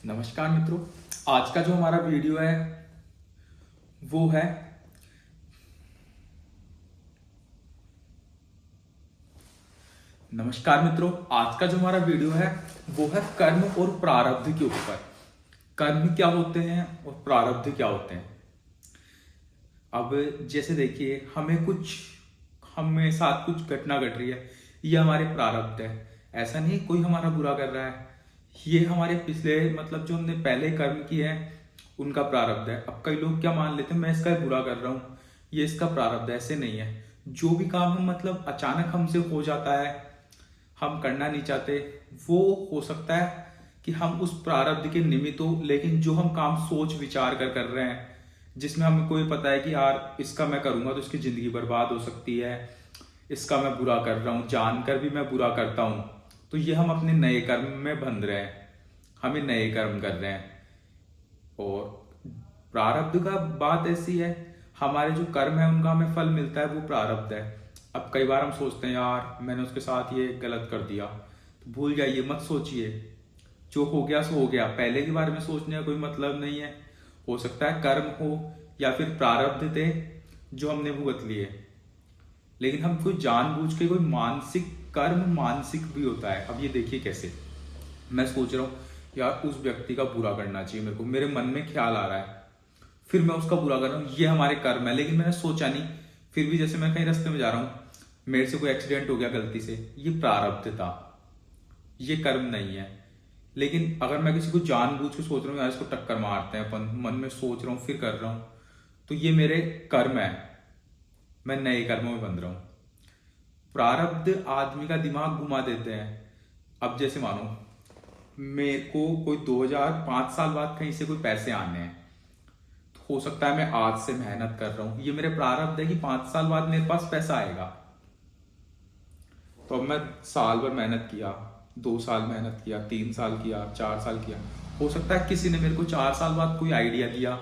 नमस्कार मित्रों। आज का जो हमारा वीडियो है वो है नमस्कार मित्रों, आज का जो हमारा वीडियो है वो है कर्म और प्रारब्ध के ऊपर। कर्म क्या होते हैं और प्रारब्ध क्या होते हैं। अब जैसे देखिए, हमें साथ कुछ घटना घट रही है, ये हमारे प्रारब्ध है। ऐसा नहीं कोई हमारा बुरा कर रहा है, ये हमारे पिछले जो हमने पहले कर्म किए हैं उनका प्रारब्ध है। अब कई लोग क्या मान लेते हैं, मैं इसका बुरा कर रहा हूँ, ये इसका प्रारब्ध है। ऐसे नहीं है। जो भी काम हम अचानक हमसे हो जाता है, हम करना नहीं चाहते, वो हो सकता है कि हम उस प्रारब्ध के निमित्त हो, लेकिन जो हम काम सोच विचार कर रहे हैं, जिसमें हमें कोई पता है कि यार इसका मैं करूंगा तो इसकी जिंदगी बर्बाद हो सकती है, इसका मैं बुरा कर रहा हूँ, जानकर भी मैं बुरा करता हूँ, तो ये हम अपने नए कर्म में बंध रहे हैं, हमें नए कर्म कर रहे हैं। और प्रारब्ध का बात ऐसी है, हमारे जो कर्म है उनका हमें फल मिलता है, वो प्रारब्ध है। अब कई बार हम सोचते हैं यार मैंने उसके साथ ये गलत कर दिया, तो भूल जाइए, मत सोचिए। जो हो गया सो हो गया, पहले के बारे में सोचने का कोई मतलब नहीं है। हो सकता है कर्म हो या फिर प्रारब्ध थे जो हमने भुगत लिए, लेकिन हम कोई जानबूझ के कोई मानसिक कर्म मानसिक भी होता है। अब ये देखिए कैसे, मैं सोच रहा हूँ यार उस व्यक्ति का बुरा करना चाहिए, मेरे को मेरे मन में ख्याल आ रहा है, फिर मैं उसका बुरा कर रहा हूँ, ये हमारे कर्म है। लेकिन मैंने सोचा नहीं, फिर भी जैसे मैं कहीं रास्ते में जा रहा हूँ, मेरे से कोई एक्सीडेंट हो गया गलती से, ये प्रारब्ध था, ये कर्म नहीं है। लेकिन अगर मैं किसी को जानबूझ के सोच रहा हूँ यार इसको टक्कर मारते हैं अपन, मन में सोच रहा हूँ फिर कर रहा हूँ, तो ये मेरे कर्म है, मैं नए कर्मों में बंध रहा हूँ। प्रारब्ध आदमी का दिमाग घुमा देते हैं। अब जैसे मानो मेरे को कोई 2005 साल बाद कहीं से कोई पैसे आने हैं, तो हो सकता है मैं आज से मेहनत कर रहा हूं, ये मेरे प्रारब्ध है कि 5 साल बाद मेरे पास पैसा आएगा। तो अब मैं साल भर मेहनत किया, 2 साल मेहनत किया, 3 साल किया, 4 साल किया। हो सकता है किसी ने मेरे को 4 साल बाद कोई आइडिया दिया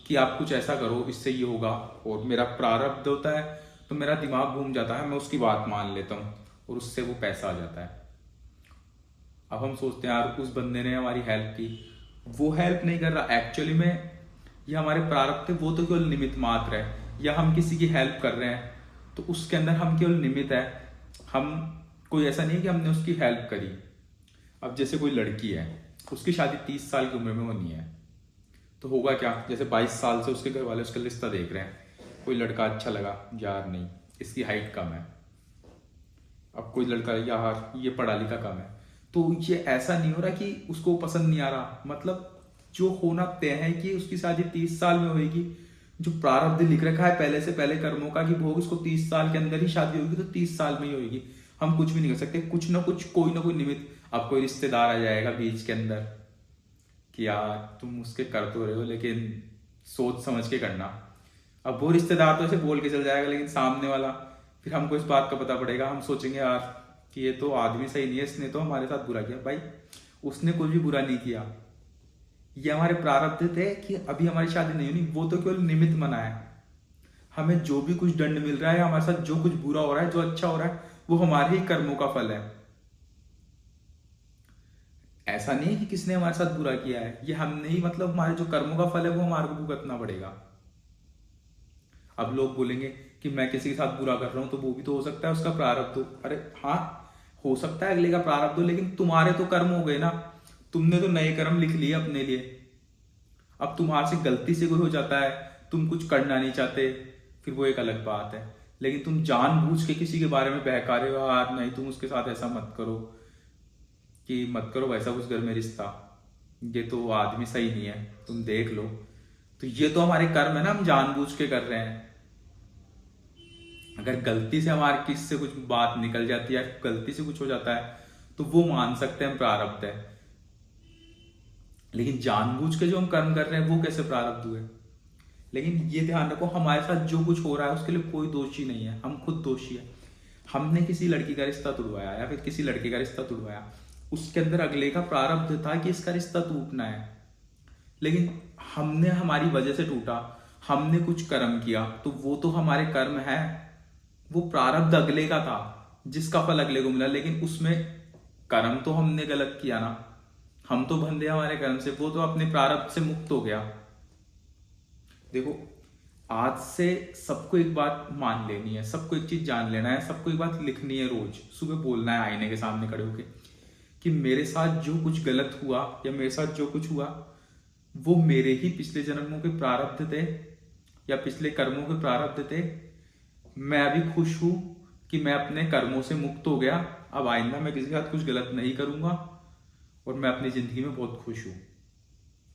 कि आप कुछ ऐसा करो, इससे ये होगा, और मेरा प्रारब्ध होता है, तो मेरा दिमाग घूम जाता है, मैं उसकी बात मान लेता हूँ और उससे वो पैसा आ जाता है। अब हम सोचते हैं यार उस बंदे ने हमारी हेल्प की, वो हेल्प नहीं कर रहा, एक्चुअली में ये हमारे प्रारब्ध थे, वो तो केवल निमित्त मात्र है। या हम किसी की हेल्प कर रहे हैं तो उसके अंदर हम केवल निमित्त है, हम कोई ऐसा नहीं है कि हमने उसकी हेल्प करी। अब जैसे कोई लड़की है, उसकी शादी 30 साल की उम्र में होनी है, तो होगा क्या, जैसे 22 साल से उसके घर वाले उसका रिश्ता देख रहे हैं, कोई लड़का अच्छा लगा, यार नहीं इसकी हाइट कम है, अब कोई लड़का यार ये पढ़ा लिखा कम है, तो ये ऐसा नहीं हो रहा कि उसको पसंद नहीं आ रहा, जो होना तय है कि उसकी शादी 30 साल में होगी। जो प्रारब्ध लिख रखा है पहले से, पहले कर्मों का कि भोग उसको 30 साल के अंदर ही शादी होगी, तो 30 साल में ही होगी। हम कुछ भी नहीं कर सकते, कुछ ना कुछ कोई ना कोई निमित्त, अब कोई रिश्तेदार आ जाएगा बीच के अंदर कि यार तुम उसके कर तो रहे हो लेकिन सोच समझ के करना। अब वो रिश्तेदार तो ऐसे बोल के चल जाएगा, लेकिन सामने वाला, फिर हमको इस बात का पता पड़ेगा, हम सोचेंगे यार कि ये तो आदमी सही नहीं है, इसने तो हमारे साथ बुरा किया। भाई उसने कुछ भी बुरा नहीं किया, ये हमारे प्रारब्ध थे कि अभी हमारी शादी नहीं होनी, वो तो केवल निमित्त बना है। हमें जो भी कुछ दंड मिल रहा है, हमारे साथ जो कुछ बुरा हो रहा है, जो अच्छा हो रहा है, वो हमारे ही कर्मों का फल है। ऐसा नहीं कि किसने हमारे साथ बुरा किया है, ये हमने ही, हमारे जो कर्मों का फल है वो हमारे को भुगतना पड़ेगा। अब लोग बोलेंगे कि मैं किसी के साथ बुरा कर रहा हूं, तो वो भी तो हो सकता है उसका प्रारब्ध हो। अरे हाँ, हो सकता है अगले का प्रारब्ध हो, लेकिन तुम्हारे तो कर्म हो गए ना, तुमने तो नए कर्म लिख लिए अपने लिए। अब तुम्हारे से गलती से कोई हो जाता है, तुम कुछ करना नहीं चाहते, फिर वो एक अलग बात है। लेकिन तुम जानबूझ के किसी के बारे में बहका रहे हो, यार नहीं तुम उसके साथ ऐसा मत करो, कि मत करो वैसा कुछ घर में रिश्ता, ये तो आदमी सही नहीं है, तुम देख लो, तो ये तो हमारे कर्म है ना, हम जानबूझ के कर रहे हैं। अगर गलती से हमारे किसी से कुछ बात निकल जाती है, गलती से कुछ हो जाता है, तो वो मान सकते हैं प्रारब्ध है। लेकिन जानबूझ के जो हम कर्म कर रहे हैं वो कैसे प्रारब्ध हुए। लेकिन ये ध्यान रखो, हमारे साथ जो कुछ हो रहा है उसके लिए कोई दोषी नहीं है, हम खुद दोषी है। हमने किसी लड़की का रिश्ता तोड़वाया या फिर किसी लड़के का रिश्ता तोड़वाया, उसके अंदर अगले का प्रारब्ध था कि इसका रिश्ता टूटना है, लेकिन हमने हमारी वजह से टूटा, हमने कुछ कर्म किया, तो वो तो हमारे कर्म है, वो प्रारब्ध अगले का था जिसका फल अगले को मिला, लेकिन उसमें कर्म तो हमने गलत किया ना। हम तो बंधे हैं हमारे कर्म से, वो तो अपने प्रारब्ध से मुक्त हो गया। देखो, आज से सबको एक बात मान लेनी है, सबको एक चीज जान लेना है, सबको एक बात लिखनी है, रोज सुबह बोलना है आईने के सामने खड़े होके कि मेरे साथ जो कुछ गलत हुआ या मेरे साथ जो कुछ हुआ वो मेरे ही पिछले जन्मों के प्रारब्ध थे या पिछले कर्मों के प्रारब्ध थे। मैं अभी खुश हूं कि मैं अपने कर्मों से मुक्त हो गया। अब आइंदा मैं किसी के साथ कुछ गलत नहीं करूंगा और मैं अपनी जिंदगी में बहुत खुश हूं।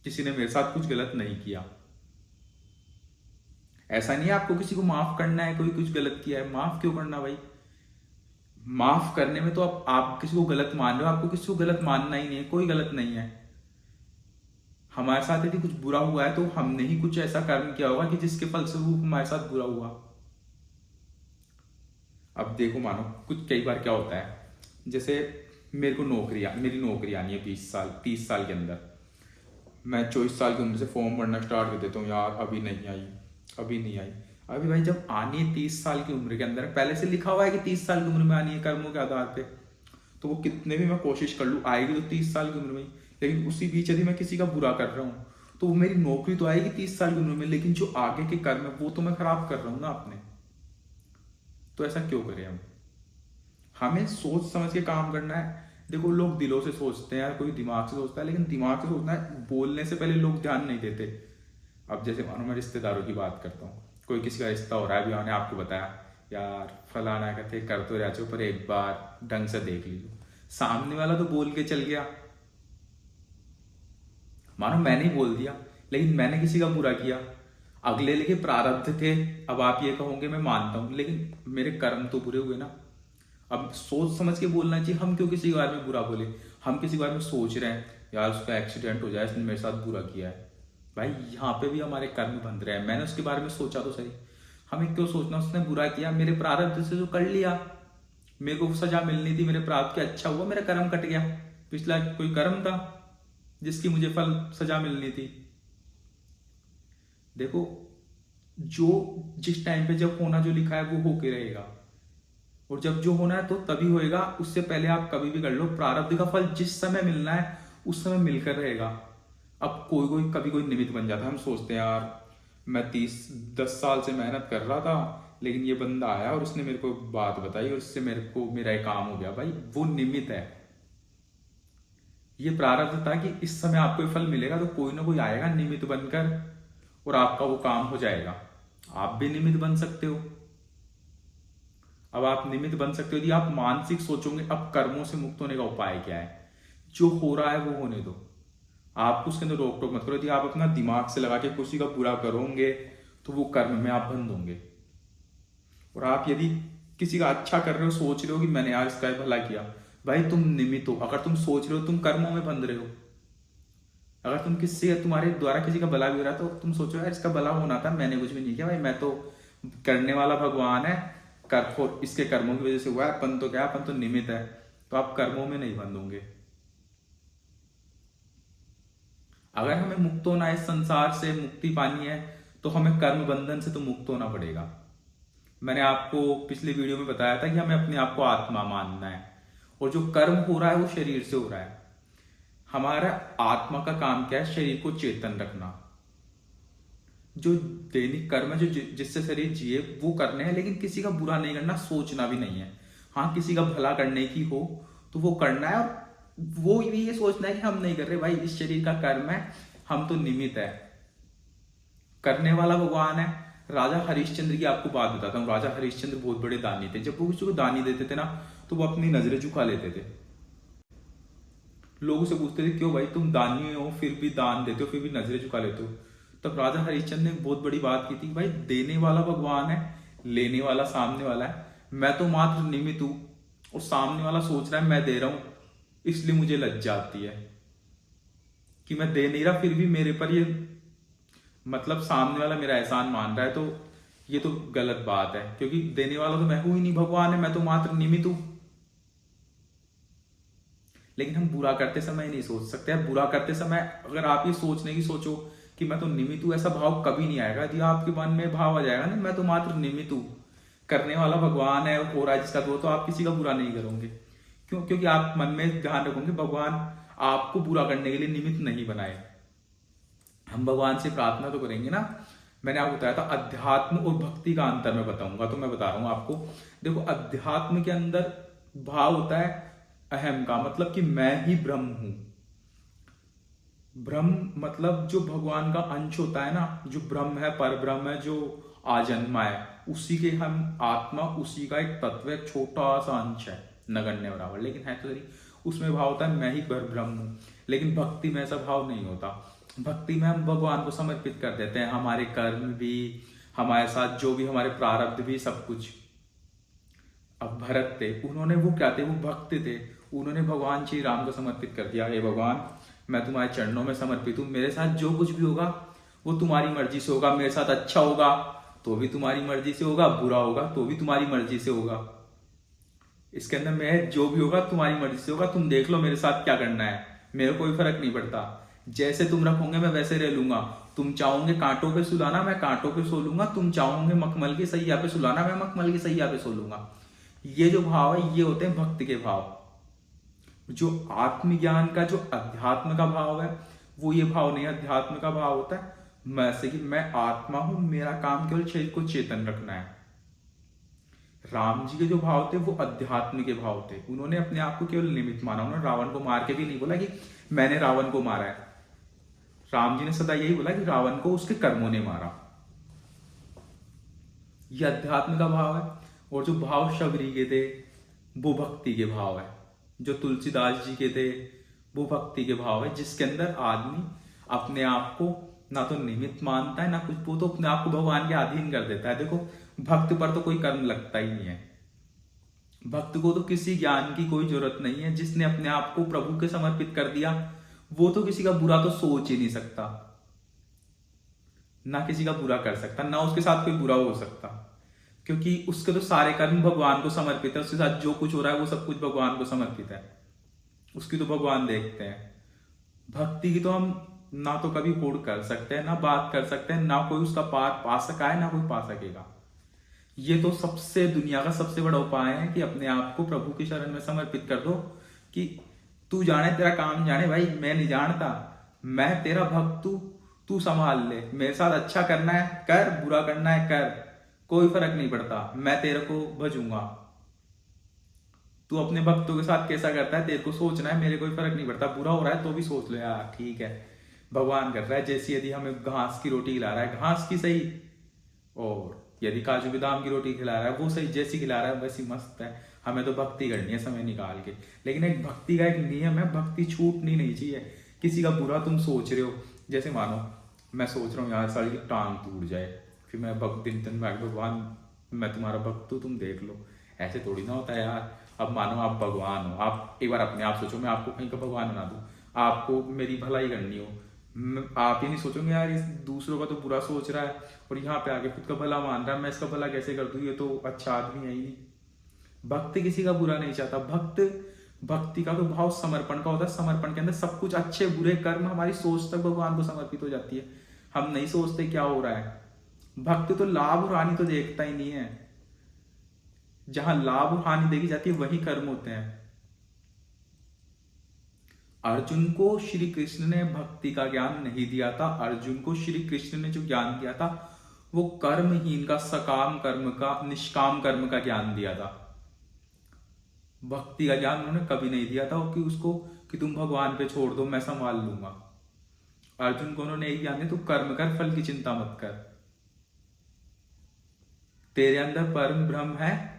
किसी ने मेरे साथ कुछ गलत नहीं किया। ऐसा नहीं है आपको किसी को माफ करना है, कोई कुछ गलत किया है, माफ क्यों करना भाई? माफ करने में तो आप किसी को गलत मान रहे हो, आपको किसी को गलत मानना ही नहीं है, कोई गलत नहीं है। हमारे साथ यदि कुछ बुरा हुआ है तो हमने ही कुछ ऐसा कर्म किया होगा कि जिसके फलस्वरूप हमारे साथ बुरा हुआ। अब देखो, मानो कुछ कई बार क्या होता है, जैसे मेरी नौकरी आनी है 30 साल के अंदर। मैं 24 साल की उम्र से फॉर्म भरना स्टार्ट कर देता हूँ, यार अभी नहीं आई, अभी नहीं आई। अभी भाई जब आनी है 30 साल की उम्र के अंदर, पहले से लिखा हुआ है कि 30 साल की उम्र में आनी है कर्मों के आधार पे, तो वो कितने भी मैं कोशिश कर लूँ आएगी तो 30 साल की उम्र में ही। लेकिन उसी बीच यदि मैं किसी का बुरा कर रहा हूँ तो वो मेरी नौकरी तो आएगी 30 साल की उम्र में, लेकिन जो आगे के कर्म है वो तो मैं खराब कर रहा हूँ ना अपने। तो ऐसा क्यों करें हम? हमें सोच समझ के काम करना है। देखो, लोग दिलों से सोचते हैं, कोई दिमाग से सोचता है, लेकिन दिमाग से सोचना है, बोलने से पहले लोग ध्यान नहीं देते। अब जैसे मानो मैं रिश्तेदारों की बात करता हूँ, कोई किसी का रिश्ता हो रहा है, अभी मैंने आपको बताया यार फलाना कहते कर तो रहे पर एक बार ढंग से देख लीजिए। सामने वाला तो बोल के चल गया, मानो मैंने ही बोल दिया, लेकिन मैंने किसी का बुरा किया, अगले लेके प्रारब्ध थे। अब आप ये कहोगे मैं मानता हूं, लेकिन मेरे कर्म तो बुरे हुए ना। अब सोच समझ के बोलना चाहिए। हम क्यों किसी के बारे में बुरा बोले? हम किसी के बारे में सोच रहे हैं यार उसका एक्सीडेंट हो जाए, इसने मेरे साथ बुरा किया है, भाई यहाँ पे भी हमारे कर्म बंध रहे हैं। मैंने उसके बारे में सोचा तो सही, हमें क्यों सोचना उसने बुरा किया? मेरे प्रारब्ध से जो कर लिया, मेरे को सजा मिलनी थी, मेरे प्रारब्ध के अच्छा हुआ, मेरा कर्म कट गया। पिछला कोई कर्म था जिसकी मुझे फल सजा मिलनी थी। देखो, जो जिस टाइम पे जब होना जो लिखा है वो होके रहेगा, और जब जो होना है तो तभी होएगा। उससे पहले आप कभी भी कर लो, प्रारब्ध का फल जिस समय मिलना है उस समय मिलकर रहेगा। अब कोई कभी कोई निमित्त बन जाता है। हम सोचते हैं यार मैं 10 साल से मेहनत कर रहा था, लेकिन ये बंदा आया और उसने मेरे को बात बताई और उससे मेरे को मेरा एक काम हो गया। भाई वो निमित्त है, ये प्रारब्ध था कि इस समय आपको ये फल मिलेगा, तो कोई ना कोई आएगा निमित्त बनकर और आपका वो काम हो जाएगा। आप भी निमित्त बन सकते हो। अब आप निमित्त बन सकते हो यदि आप मानसिक सोचोगे। अब कर्मों से मुक्त होने का उपाय क्या है? जो हो रहा है वो होने दो, आप उसके अंदर रोक टोक मत करो। यदि आप अपना दिमाग से लगा के किसी का बुरा करोगे तो वो कर्म में आप बंद होंगे। और आप यदि किसी का अच्छा कर रहे हो, सोच रहे हो कि मैंने यार इसका भला किया, भाई तुम निमित्त हो। अगर तुम सोच रहे हो तुम कर्मों में बंध रहे हो। अगर तुम तुम्हारे द्वारा किसी का भला भी हो रहा है तो तुम सोचो यार इसका भला होना था, मैंने कुछ भी नहीं किया, भाई मैं तो करने वाला भगवान है, इसके कर्मों की वजह से हुआ है, अपन तो क्या, अपन तो निमित्त है। तो आप कर्मों में नहीं बंध होंगे। अगर हमें मुक्त होना है, इस संसार से मुक्ति पानी है, तो हमें कर्म बंधन से तो मुक्त होना पड़ेगा। मैंने आपको पिछले वीडियो में बताया था कि हमें अपने आप को आत्मा मानना है, और जो कर्म हो रहा है वो शरीर से हो रहा है। हमारा आत्मा का काम क्या है? शरीर को चेतन रखना। जो दैनिक कर्म है, जो जिससे शरीर जिए वो करने हैं, लेकिन किसी का बुरा नहीं करना, सोचना भी नहीं है। हाँ, किसी का भला करने की हो तो वो करना है, और वो भी ये सोचना है कि हम नहीं कर रहे, भाई इस शरीर का कर्म है, हम तो निमित्त है, करने वाला भगवान है। राजा हरिश्चंद्र की आपको बात बताता हूँ। राजा हरिश्चंद्र बहुत बड़े दानी थे। जब वो किसी को दानी देते थे ना, तो वो अपनी नजरें झुका लेते थे। लोग उसे पूछते थे क्यों भाई तुम दानी हो फिर भी दान देते हो, फिर भी नजरें झुका लेते हो? तब राजा हरिश्चंद्र ने बहुत बड़ी बात की थी, भाई देने वाला भगवान है, लेने वाला सामने वाला है, मैं तो मात्र निमित्त हूं, और सामने वाला सोच रहा है मैं दे रहा हूं, इसलिए मुझे लज्जा आती है कि मैं दे नहीं रहा, फिर भी मेरे पर ये मतलब सामने वाला मेरा एहसान मान रहा है। तो ये तो गलत बात है, क्योंकि देने वाला तो मैं हूं ही नहीं, भगवान है, मैं तो मात्र निमित्त हूं। लेकिन हम बुरा करते समय नहीं सोच सकते। बुरा करते समय अगर आप ये सोचने की सोचो कि मैं तो निमित्त हूं, ऐसा भाव कभी नहीं आएगा। यदि आपके मन में भाव आ जाएगा ना मैं तो मात्र निमित्त हूं, करने वाला भगवान है, हो रहा है जिसका, तो आप किसी का बुरा नहीं करोगे। क्यों? क्योंकि आप मन में ध्यान रखोगे भगवान आपको बुरा करने के लिए निमित्त नहीं बनाए। हम भगवान से प्रार्थना तो करेंगे ना। मैंने आपको बताया था अध्यात्म और भक्ति का अंतर मैं बताऊंगा, तो मैं बता रहा हूं आपको। देखो, अध्यात्म के अंदर भाव होता है अहम का, मतलब कि मैं ही ब्रह्म हूं। ब्रह्म मतलब जो भगवान का अंश होता है ना, जो ब्रह्म है, पर ब्रह्म है, जो आजन्मा है, उसी के हम आत्मा, उसी का एक तत्व, एक छोटा सा अंश है, नगण्य बराबर, लेकिन है तो सही। उसमें भाव होता है मैं ही पर ब्रह्म हूं। लेकिन भक्ति में ऐसा भाव नहीं होता। भक्ति में हम भगवान को समर्पित कर देते हैं, हमारे कर्म भी, हमारे साथ जो भी हमारे प्रारब्ध भी, सब कुछ। अब भरत थे, उन्होंने वो क्या थे, वो भक्त थे। उन्होंने भगवान श्री राम को समर्पित कर दिया, हे भगवान मैं तुम्हारे चरणों में समर्पित हूँ, मेरे साथ जो कुछ भी होगा वो तुम्हारी मर्जी से होगा। मेरे साथ अच्छा होगा तो भी तुम्हारी मर्जी से होगा, बुरा होगा तो भी तुम्हारी मर्जी से होगा। इसके अंदर मैं जो भी होगा तुम्हारी मर्जी से होगा, तुम देख लो मेरे साथ क्या करना है, मेरे कोई फर्क नहीं पड़ता। जैसे तुम रखोगे मैं वैसे रह लूंगा। तुम चाहोगे कांटों पे सुलाना, मैं कांटों पे सो लूंगा। तुम चाहोगे मखमल की सैया पे सुलाना, मैं मखमल की सैया पे सो लूंगा। ये जो भाव है ये होते हैं भक्ति के भाव। जो आत्मज्ञान का, जो अध्यात्म का भाव है, वो ये भाव नहीं है। अध्यात्म का भाव होता है मैं से कि मैं आत्मा हूं, मेरा काम केवल शरीर को चेतन रखना है। राम जी के जो भाव थे वो अध्यात्म के भाव थे। उन्होंने अपने आप को केवल निमित्त माना। उन्होंने रावण को मार के भी नहीं बोला कि मैंने रावण को मारा है। राम जी ने सदा यही बोला कि रावण को उसके कर्मों ने मारा। यह अध्यात्म का भाव है। और जो भाव शबरी के थे वो भक्ति के भाव है। जो तुलसीदास जी के थे वो भक्ति के भाव है, जिसके अंदर आदमी अपने आप को ना तो निमित्त मानता है ना कुछ, वो तो अपने आप को भगवान के अधीन कर देता है। देखो, भक्त पर तो कोई कर्म लगता ही नहीं है। भक्त को तो किसी ज्ञान की कोई जरूरत नहीं है। जिसने अपने आप को प्रभु के समर्पित कर दिया वो तो किसी का बुरा तो सोच ही नहीं सकता, ना किसी का बुरा कर सकता, ना उसके साथ कोई बुरा हो सकता, क्योंकि उसके तो सारे कर्म भगवान को समर्पित है। उसके साथ जो कुछ हो रहा है वो सब कुछ भगवान को समर्पित है। उसकी तो भगवान देखते हैं। भक्ति की तो हम ना तो कभी होड़ कर सकते हैं, ना बात कर सकते हैं, ना कोई उसका पार पा सका है, ना कोई पा सकेगा। ये तो सबसे दुनिया का सबसे बड़ा उपाय है कि अपने आप को प्रभु की शरण में समर्पित कर दो कि तू जाने, तेरा काम जाने भाई, मैं नहीं जानता, मैं तेरा भक्त हूं, तू संभाल ले। मेरे साथ अच्छा करना है कर, बुरा करना है कर, कोई फर्क नहीं पड़ता, मैं तेरे को भजूंगा। तू अपने भक्तों के साथ कैसा करता है तेरे को सोचना है, मेरे कोई फर्क नहीं पड़ता। बुरा हो रहा है तो भी सोच लो यार, ठीक है भगवान कर रहा है। जैसे यदि हमें घास की रोटी खिला रहा है, घास की सही, और यदि काजू बादाम की रोटी खिला रहा है वो सही, जैसी खिला रहा है वैसी मस्त है। हमें तो भक्ति करनी है समय निकाल के। लेकिन एक भक्ति का एक नियम है, भक्ति छूटनी नहीं चाहिए। किसी का बुरा तुम सोच रहे हो, जैसे मानो मैं सोच रहा हूँ यार साली की टांग टूट जाए, फिर मैं दिन दिन में भगवान मैं तुम्हारा भक्त हूँ तुम देख लो, ऐसे थोड़ी ना होता है यार। अब मानो आप भगवान हो, आप एक बार अपने आप सोचो मैं आपको कहीं का भगवान बना दूं, आपको मेरी भलाई करनी हो, आप ही नहीं सोचोगे यार इस दूसरों का तो बुरा सोच रहा है और यहाँ पे आके खुद का भला मान रहा है, मैं इसका भला कैसे कर दूं, ये तो अच्छा आदमी है ही नहीं। भक्त किसी का बुरा नहीं चाहता। भक्ति का तो भाव समर्पण का होता है। समर्पण के अंदर सब कुछ, अच्छे बुरे कर्म, हमारी सोच तक भगवान को समर्पित हो जाती है। हम नहीं सोचते क्या हो रहा है। भक्त तो लाभ और हानि तो देखता ही नहीं है। जहां लाभ और हानि देखी जाती है वही कर्म होते हैं। अर्जुन को श्री कृष्ण ने भक्ति का ज्ञान नहीं दिया था। अर्जुन को श्री कृष्ण ने जो ज्ञान दिया था वो कर्महीन का, सकाम कर्म का, निष्काम कर्म का ज्ञान दिया था। भक्ति का ज्ञान उन्होंने कभी नहीं दिया था कि उसको कि तुम भगवान पे छोड़ दो मैं संभाल लूंगा। अर्जुन को उन्होंने यही ज्ञान दिया, तू कर्म कर, फल की चिंता मत कर, तेरे अंदर परम ब्रह्म है।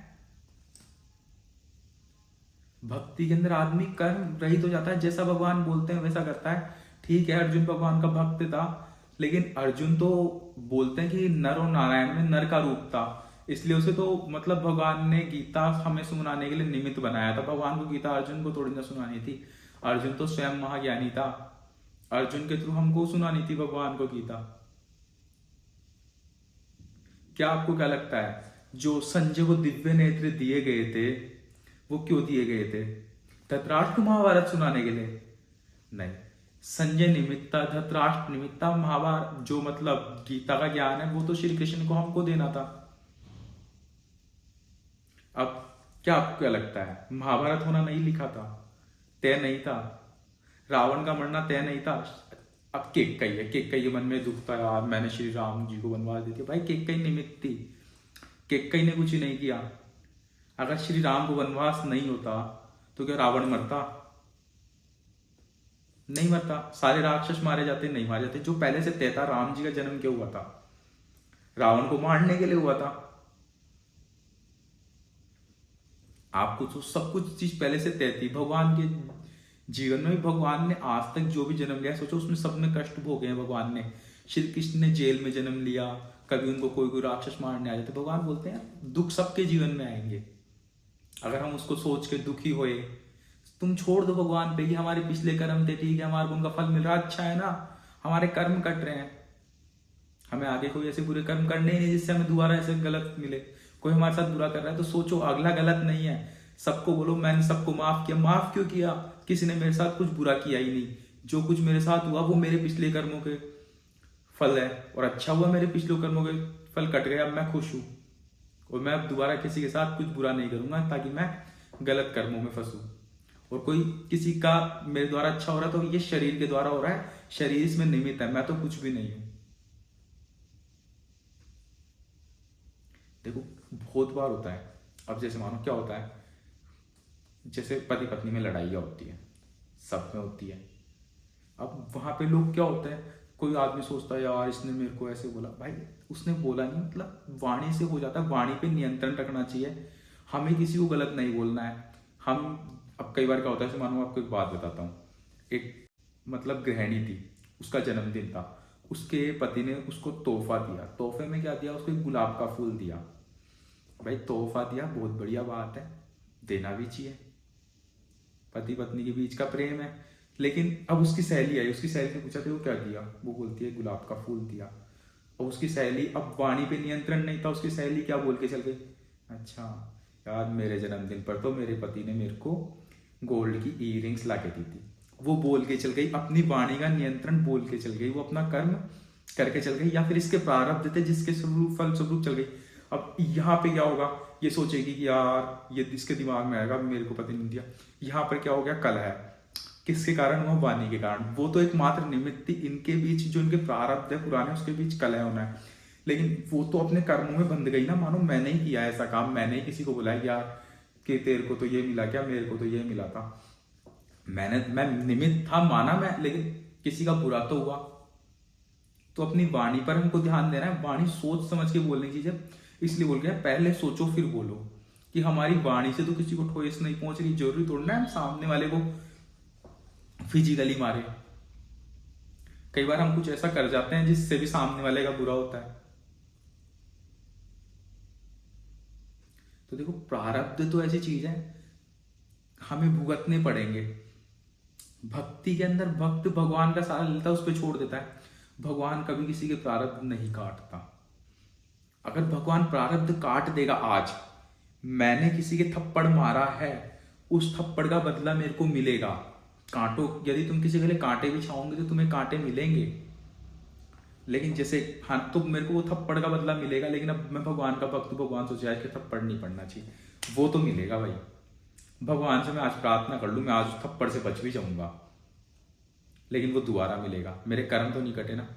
भक्ति के अंदर आदमी कर्म रहित हो जाता है, जैसा भगवान बोलते हैं वैसा करता है। ठीक है, अर्जुन भगवान का भक्त था, लेकिन अर्जुन तो बोलते हैं कि नर और नारायण में नर का रूप था, इसलिए उसे तो मतलब भगवान ने गीता हमें सुनाने के लिए निमित्त बनाया था। भगवान को गीता अर्जुन को थोड़ी ना सुनानी थी। अर्जुन तो स्वयं महाज्ञानी था, अर्जुन के थ्रू हमको सुनानी थी भगवान को गीता। क्या आपको क्या लगता है जो संजय को दिव्य नेत्र दिए गए थे वो क्यों दिए गए थे? धृतराष्ट्र को महाभारत सुनाने के लिए नहीं। संजय निमित्ता, धृतराष्ट्र निमित्ता। महाभारत जो मतलब गीता का ज्ञान है वो तो श्री कृष्ण को हमको देना था। अब क्या आपको क्या लगता है महाभारत होना नहीं लिखा था, तय नहीं था? रावण का मरना तय नहीं था। अब केकई है, केकई के मन में दुख था, यार मैंने श्री राम जी को वनवास दे दिया। भाई केकई निमित्त थी, केकई ने कुछ नहीं किया। अगर श्री राम को वनवास नहीं होता तो क्या रावण मरता? नहीं मरता। सारे राक्षस मारे जाते? नहीं मारे जाते। जो पहले से तय था, राम जी का जन्म क्यों हुआ था? रावण को मारने के लिए हुआ था। आपको तो सब कुछ चीज पहले से तय थी। भगवान के जीवन में भी भगवान ने आज तक जो भी जन्म लिया, सोचो उसमें सब में कष्ट भोगे हैं भगवान ने। श्री कृष्ण ने जेल में जन्म लिया, कभी उनको कोई कोई राक्षस मारने आ जाते। भगवान बोलते हैं दुख सबके जीवन में आएंगे, अगर हम उसको सोच के दुखी होए, तुम छोड़ दो भगवान पे, ये हमारे पिछले कर्म थे, ठीक है, हमारे को उनका फल मिल रहा है, अच्छा है ना, हमारे कर्म कट रहे हैं, हमें आगे कोई ऐसे बुरे कर्म करने ही नहीं जिससे हमें दोबारा ऐसे गलत मिले। कोई हमारे साथ बुरा कर रहा है तो सोचो अगला गलत नहीं है, सबको बोलो मैंने सबको माफ किया। माफ क्यों किया? किसी ने मेरे साथ कुछ बुरा किया ही नहीं। जो कुछ मेरे साथ हुआ वो मेरे पिछले कर्मों के फल है, और अच्छा हुआ मेरे पिछले कर्मों के फल कट गए, अब मैं खुश हूं, और मैं अब दोबारा किसी के साथ कुछ बुरा नहीं करूंगा ताकि मैं गलत कर्मों में फंसूं। और कोई किसी का मेरे द्वारा अच्छा हो रहा है तो ये शरीर के द्वारा हो रहा है, शरीर इसमें निमित्त है, मैं तो कुछ भी नहीं हूं। देखो बहुत बार होता है, अब जैसे मानो क्या होता है, जैसे पति पत्नी में लड़ाइयाँ होती है, सब में होती है। अब वहां पे लोग क्या होता है, कोई आदमी सोचता है यार इसने मेरे को ऐसे बोला, भाई उसने बोला नहीं, मतलब वाणी से हो जाता है। वाणी पे नियंत्रण रखना चाहिए, हमें किसी को गलत नहीं बोलना है। हम अब कई बार क्या होता है, मानो आपको एक बात बताता हूँ। एक मतलब गृहिणी थी, उसका जन्मदिन था, उसके पति ने उसको तोहफा दिया। तोहफे में क्या दिया? उसको एक गुलाब का फूल दिया। भाई तोहफा दिया, बहुत बढ़िया बात है, देना भी चाहिए, पति पत्नी के बीच का प्रेम है। लेकिन अब उसकी सहेली आई, उसकी सहेली ने पूछा था वो क्या दिया? वो बोलती है गुलाब का फूल दिया। और उसकी सहेली, अब वाणी पे नियंत्रण नहीं था, उसकी सहेली क्या बोल के चल गई, अच्छा यार मेरे जन्मदिन पर तो मेरे पति ने मेरे को गोल्ड की ईयरिंग्स ला के दी थी। वो बोल के चल गई, अपनी वाणी का नियंत्रण बोल के चल गई, वो अपना कर्म करके चल गई, या फिर इसके प्रारब्ध थे जिसके स्वरूप फल स्वरूप चल गई। अब यहाँ पे क्या होगा, ये सोचेगी कि यार ये इसके दिमाग में आएगा मेरे को पति नहीं दिया। यहाँ पर क्या हो गया, कलह है, किसके कारण हुआ? वाणी के कारण। वो तो एकमात्र निमित्त थी, इनके बीच जो इनके प्रारब्ध है पुराने, उसके बीच कलह होना है। लेकिन वो तो अपने कर्मों में बंध गई ना, मानो मैंने ही किया ऐसा काम, मैंने ही किसी को बुलाया यार कि तेरे को तो ये मिला क्या, मेरे को तो ये मिला था, मैं निमित्त था माना मैं, लेकिन किसी का बुरा तो हुआ। तो अपनी वाणी पर हमको ध्यान देना है, वाणी सोच समझ के बोलने की चीज, इसलिए बोल गया पहले सोचो फिर बोलो, कि हमारी वाणी से तो किसी को ठोस नहीं पहुंच रही, जरूरी थोड़ा ना हम सामने वाले को फिजिकली मारे। कई बार हम कुछ ऐसा कर जाते हैं जिससे भी सामने वाले का बुरा होता है। तो देखो प्रारब्ध तो ऐसी चीज है, हमें भुगतने पड़ेंगे। भक्ति के अंदर भक्त भगवान का सारा लेता है, उस पर छोड़ देता है। भगवान कभी किसी के प्रारब्ध नहीं काटता। अगर भगवान प्रारब्ध काट देगा, आज मैंने किसी के थप्पड़ मारा है, उस थप्पड़ का बदला मेरे को मिलेगा। कांटों, यदि तुम किसी के लिए कांटे बिछाओगे तो तुम्हें कांटे मिलेंगे, लेकिन जैसे हाँ तो मेरे को वो थप्पड़ का बदला मिलेगा। लेकिन अब मैं भगवान का भक्त, भगवान सोचा है कि थप्पड़ नहीं पड़ना चाहिए, वो तो मिलेगा भाई। भगवान से मैं आज प्रार्थना कर लूँ, मैं आज थप्पड़ से बच भी जाऊंगा, लेकिन वो दोबारा मिलेगा, मेरे कर्म तो नहीं कटे ना।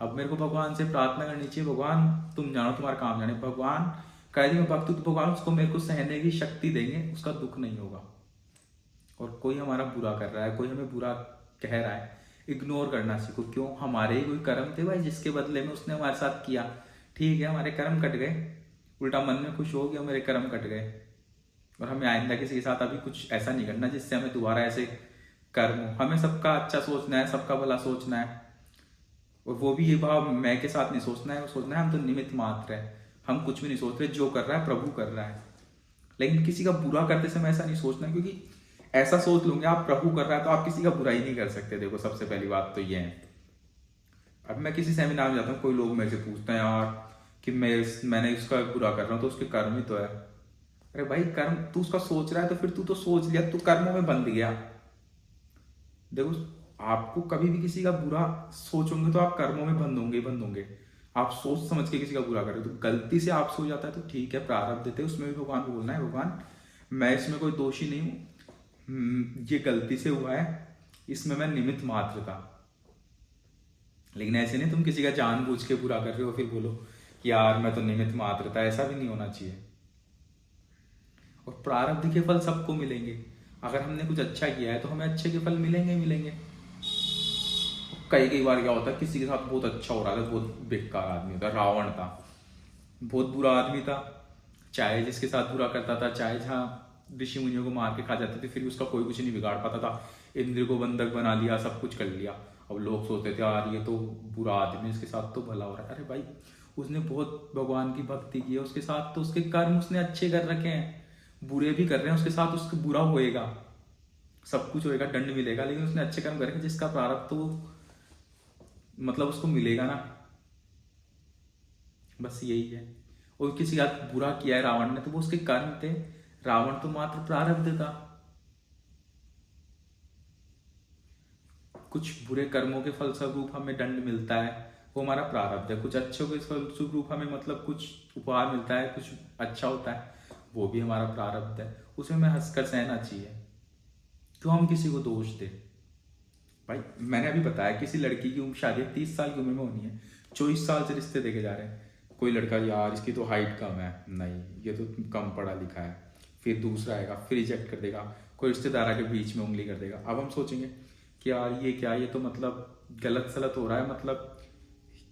अब मेरे को भगवान से प्रार्थना करनी चाहिए, भगवान तुम जानो तुम्हारा काम जाने। भगवान कह दी मैं भक्त तो भगवान उसको मेरे को सहने की शक्ति देंगे, उसका दुख नहीं होगा। और कोई हमारा बुरा कर रहा है, कोई हमें बुरा कह रहा है, इग्नोर करना सीखो। क्यों? हमारे ही कोई कर्म थे भाई, जिसके बदले में उसने हमारे साथ किया। ठीक है, हमारे कर्म कट गए, उल्टा मन में खुश हो गया मेरे कर्म कट गए। और हमें आइंदा किसी के साथ अभी कुछ ऐसा नहीं करना जिससे हमें दोबारा ऐसे कर्म हो। हमें सबका अच्छा सोचना है, सबका भला सोचना है, और वो भी ये भाव मैं के साथ नहीं सोचना है, वो सोचना है हम तो निमित्त मात्र है, हम कुछ भी नहीं सोच रहे, जो कर रहा है प्रभु कर रहा है। लेकिन किसी का बुरा करते समय ऐसा नहीं सोचना, क्योंकि ऐसा सोच लूंगे आप प्रभु कर रहा है तो आप किसी का बुरा ही नहीं कर सकते। देखो सबसे पहली बात तो ये है। अब मैं किसी सेमिनार में जाता हूँ, कोई लोग मेरे से पूछते हैं यार कि मैंने उसका बुरा कर रहा हूँ, तो उसके कर्म ही तो है। अरे भाई कर्म तू उसका सोच रहा है तो फिर तू तो सोच लिया, तू कर्मों में बंध गया। देखो आपको कभी भी किसी का बुरा सोचोगे तो आप कर्मों में बंधोगे। आप सोच समझ के किसी का बुरा करें, तो गलती से आपसे हो जाता है तो ठीक है, प्रारब्ध देते, उसमें भी भगवान को बोलना है भगवान मैं इसमें कोई दोषी नहीं हूँ, ये गलती से हुआ है, इसमें मैं निमित्त मात्र था। लेकिन ऐसे नहीं तुम किसी का जानबूझ के बुरा कर रहे हो फिर बोलो कि यार मैं तो निमित्त मात्र था, ऐसा भी नहीं होना चाहिए। और प्रारब्ध के फल सबको मिलेंगे। अगर हमने कुछ अच्छा किया है तो हमें अच्छे के फल मिलेंगे ही मिलेंगे। कई बार क्या होता है, किसी के साथ बहुत अच्छा हो रहा था, बहुत बेकार आदमी था, रावण था, बहुत बुरा आदमी था, चाहे जिसके साथ बुरा करता था, चाहे जहाँ ऋषि मुनियों को मार के खा जाते थे, फिर उसका कोई कुछ नहीं बिगाड़ पाता था। इंद्र को बंधक बना लिया, सब कुछ कर लिया। अब लोग सोचते थे यार ये तो बुरा आदमी, इसके साथ तो भला हो रहा है। अरे भाई उसने बहुत भगवान की भक्ति की है, उसके साथ तो उसके कर्म उसने अच्छे कर रखे हैं, बुरे भी कर रहे हैं उसके साथ, उसके बुरा होएगा, सब कुछ होएगा, दंड मिलेगा, लेकिन उसने अच्छे कर्म करे जिसका प्रारब्ध तो मतलब उसको मिलेगा ना। बस यही है। और किसी का बुरा किया है रावण ने तो वो उसके कर्म थे, रावण तो मात्र प्रारब्ध था। कुछ बुरे कर्मों के फलस्वरूप हमें दंड मिलता है, वो हमारा प्रारब्ध है। कुछ अच्छों के फलस्वरूप हमें मतलब कुछ उपहार मिलता है, कुछ अच्छा होता है, वो भी हमारा प्रारब्ध है। उसमें हमें हंसकर सहना चाहिए। क्यों हम किसी को दोष दे। भाई मैंने अभी बताया किसी लड़की की उम्र शादी 30 साल की उम्र में होनी है, 24 साल से रिश्ते देखे जा रहे हैं। कोई लड़का यार इसकी तो हाइट कम है, नहीं ये तो कम पढ़ा लिखा है, फिर दूसरा आएगा फिर रिजेक्ट कर देगा, कोई रिश्तेदार के बीच में उंगली कर देगा। अब हम सोचेंगे कि यार ये क्या, ये तो मतलब गलत सलत हो रहा है, मतलब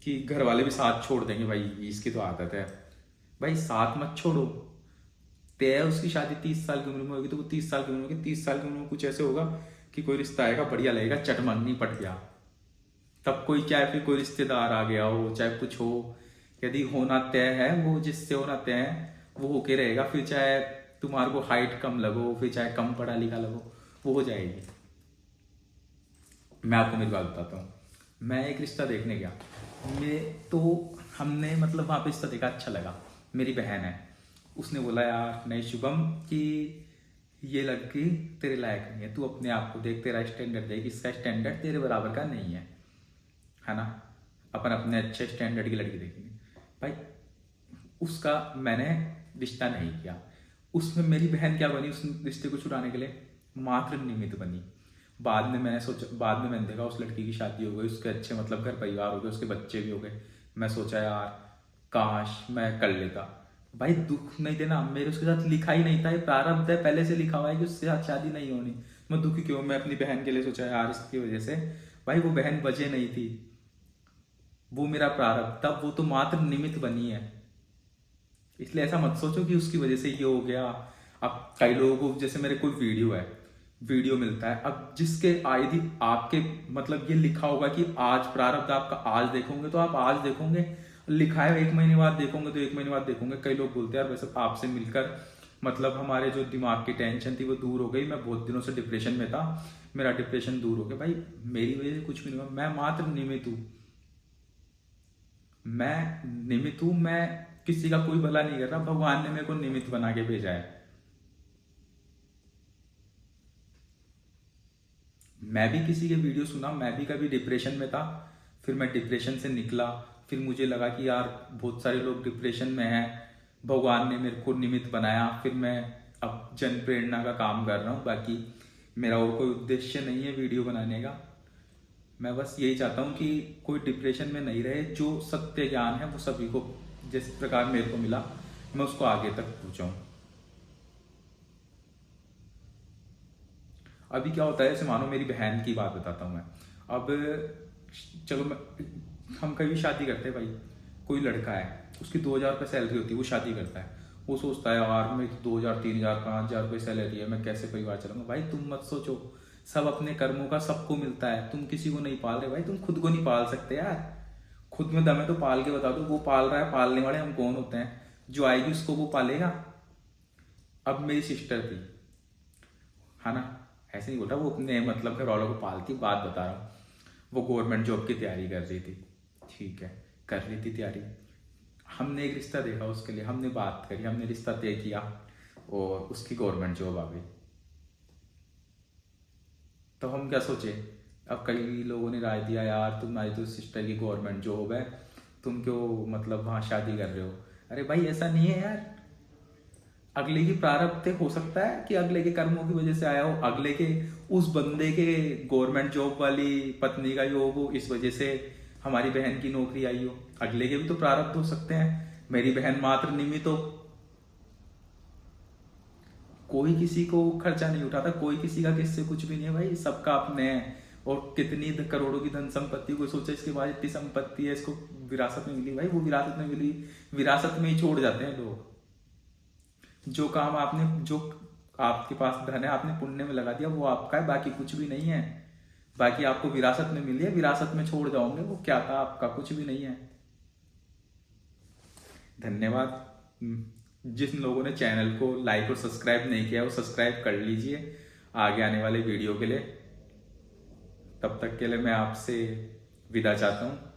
कि घर वाले भी साथ छोड़ देंगे, भाई इसकी तो आदत है। भाई साथ मत छोड़ो, तय उसकी शादी 30 साल की उम्र में होगी तो वो 30 साल की उम्र में, 30 साल की उम्र में कुछ ऐसे होगा कि कोई रिश्ता आएगा बढ़िया लगेगा, चटमंगनी पट गया, तब कोई चाहे फिर कोई रिश्तेदार आ गया हो, चाहे कुछ हो, यदि होना तय है वो जिससे होना तय है वो होके रहेगा। फिर चाहे तुम्हारे को हाइट कम लगो, फिर चाहे कम पढ़ा लिखा लगो, वो हो जाएगी। मैं आपको मेरी बात बताता हूँ। मैं एक रिश्ता देखने गया, मैं तो हमने मतलब वहाँ पे रिश्ता देखा, अच्छा लगा। मेरी बहन है, उसने बोला यार नहीं शुभम कि ये लड़की तेरे लायक नहीं है, तू अपने आप को देख, तेरा स्टैंडर्ड देख, इसका स्टैंडर्ड तेरे बराबर का नहीं है ना। अपन अपने अच्छे स्टैंडर्ड की लड़की देखेंगे। भाई उसका मैंने रिश्ता नहीं किया, उसमें मेरी बहन क्या बनी, उस रिश्ते को छुड़ाने के लिए मात्र निमित्त बनी। बाद में मैंने सोचा, बाद में मैंने देखा उस लड़की की शादी हो गई, उसके अच्छे मतलब घर परिवार हो गए, उसके बच्चे भी हो गए। मैं सोचा यार काश मैं कर लेता। भाई दुख नहीं देना, मेरे उसके साथ लिखा ही नहीं था, ये प्रारब्ध है, पहले से लिखा हुआ है कि उसके साथ शादी नहीं होनी। मैं दुखी क्यों, मैं अपनी बहन के लिए सोचा यार इसकी वजह से। भाई वो बहन वजह नहीं थी, वो मेरा प्रारब्ध था, वो तो मात्र निमित्त बनी है। इसलिए ऐसा मत सोचो कि उसकी वजह से ये हो गया। अब कई लोगों को जैसे मेरे कोई वीडियो है, वीडियो मिलता है, अब जिसके आयदी आपके मतलब ये लिखा होगा कि आज प्रारब्ध आपका आज देखोगे तो आप आज देखोगे, लिखा है 1 महीने बाद देखोगे तो 1 महीने बाद देखोगे। कई लोग बोलते हैं यार वैसे आपसे मिलकर मतलब हमारे जो दिमाग की टेंशन थी वो दूर हो गई, मैं बहुत दिनों से डिप्रेशन में था, मेरा डिप्रेशन दूर हो गया। भाई मेरी वजह से कुछ भी नहीं हुआ, मैं मात्र निमित्त हूँ, मैं निमित्त हूँ, मैं किसी का कोई भला नहीं कर रहा, भगवान ने मेरे को निमित्त बना के भेजा है। मैं भी किसी के वीडियो सुना, मैं भी कभी डिप्रेशन में था, फिर मैं डिप्रेशन से निकला, फिर मुझे लगा कि यार बहुत सारे लोग डिप्रेशन में हैं, भगवान ने मेरे को निमित्त बनाया, फिर मैं अब जन प्रेरणा का काम कर रहा हूँ। बाकी मेरा और कोई उद्देश्य नहीं है वीडियो बनाने का, मैं बस यही चाहता हूँ कि कोई डिप्रेशन में नहीं रहे, जो सत्य ज्ञान है वो सभी को जिस प्रकार मेरे को मिला मैं उसको आगे तक पहुँचाऊँ। अभी क्या होता है, जैसे मानो मेरी बहन की बात बताता हूँ मैं। अब चलो हम कभी शादी करते हैं भाई, कोई लड़का है उसकी 2000 रुपये सैलरी होती है, वो शादी करता है, वो सोचता है यार मेरी 2000 3000 5000 रुपये सैलरी है, मैं कैसे परिवार चलाऊंगा। भाई तुम मत सोचो, सब अपने कर्मों का सबको मिलता है, तुम किसी को नहीं पाल रहे। भाई तुम खुद को नहीं पाल सकते यार, खुद में दम है तो पाल के बता दो। वो पाल रहा है, पालने वाले हम कौन होते हैं, जो आएगी उसको वो पालेगा। अब मेरी सिस्टर थी, है ना, ऐसे नहीं बोल रहा वो अपने मतलब घर वालों को पालती, बात बता रहा हूँ। वो गवर्नमेंट जॉब की तैयारी कर रही थी, ठीक है, कर रही थी तैयारी। हमने एक रिश्ता देखा उसके लिए, हमने बात करी, हमने रिश्ता तय किया और उसकी गवर्नमेंट जॉब आ गई। तो हम क्या सोचे, अब कई लोगों ने राय दिया यार तुम्हारी तो सिस्टर की गवर्नमेंट जॉब है, तुम क्यों मतलब वहाँ शादी कर रहे हो। अरे भाई ऐसा नहीं है यार, अगले की प्रारब्ध हो सकता है कि अगले के कर्मों की वजह से आया हो, अगले के उस बंदे के गवर्नमेंट जॉब वाली पत्नी का योग हो, इस वजह से हमारी बहन की नौकरी आई हो। अगले के भी तो प्रारब्ध हो सकते हैं। मेरी बहन मात्र निमित्त हो, कोई किसी को खर्चा नहीं उठाता, कोई किसी का किससे कुछ भी नहीं है भाई, सबका अपने है। और कितनी करोड़ों की धन संपत्ति, कोई सोचा इसके बाद इतनी संपत्ति है, इसको विरासत में मिली, भाई वो विरासत में मिली, विरासत में ही छोड़ जाते हैं लोग। जो काम आपने, जो आपके पास धन है आपने पुण्य में लगा दिया, वो आपका है, बाकी कुछ भी नहीं है। बाकी आपको विरासत में मिली है, विरासत में छोड़ जाओगे, वो क्या था आपका, कुछ भी नहीं है। धन्यवाद। जिन लोगों ने चैनल को लाइक और सब्सक्राइब नहीं किया वो सब्सक्राइब कर लीजिए आगे आने वाले वीडियो के लिए। तब तक के लिए मैं आपसे विदा चाहता हूँ।